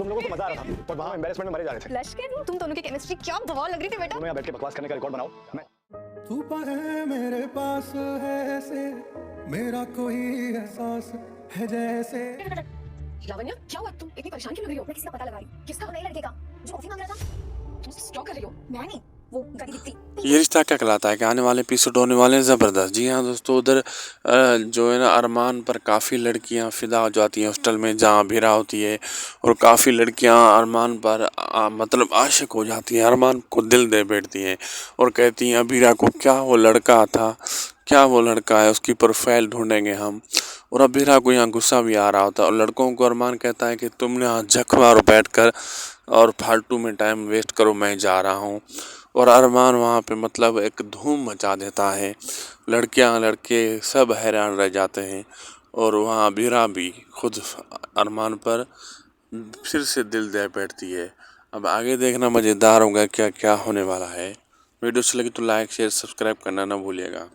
तुम लोगों को मजा आ रहा था और वहाँ एम्बैरेसमेंट में मरे जा रहे थे। लश के तुम दोनों की केमिस्ट्री क्या बवाल लग रही थी बेटा। तुम्हें यहाँ बैठ के बकवास करने का रिकॉर्ड बनाओ। मैं तू है मेरे पास है ऐसे मेरा कोई एहसास है जैसे। लावण्या क्या हुआ, तुम इतनी परेशान क्यों लग रही हो? मैं किसका पता लगा रही हूँ। किसका? नए लड़के का जो कॉफी मांग रहा था। तुम स्टॉक कर रही हो? मैं नहीं, वो गधी दिखती। ये रिश्ता क्या कहलाता है कि आने वाले एपिसोड होने वाले हैं ज़बरदस्त। जी हाँ दोस्तों, उधर जो है ना अरमान पर काफ़ी लड़कियां फिदा हो जाती हैं हॉस्टल में जहाँ अभीरा होती है, और काफ़ी लड़कियां अरमान पर मतलब आशिक हो जाती हैं, अरमान को दिल दे बैठती हैं और कहती हैं अभीरा को क्या वो लड़का था, क्या वो लड़का है, उसकी प्रोफाइल ढूंढेंगे हम। और अभीरा को यहाँ गुस्सा भी आ रहा होता है और लड़कों को अरमान कहता है कि तुमने यहाँ झक मारो बैठ कर और फालतू में टाइम वेस्ट करो, मैं जा रहा हूँ। और अरमान वहाँ पे मतलब एक धूम मचा देता है, लड़कियाँ लड़के सब हैरान रह जाते हैं। और वहाँ अभीरा भी खुद अरमान पर फिर से दिल दे बैठती है। अब आगे देखना मज़ेदार होगा क्या क्या होने वाला है। वीडियो अच्छी लगी तो लाइक शेयर सब्सक्राइब करना ना भूलिएगा।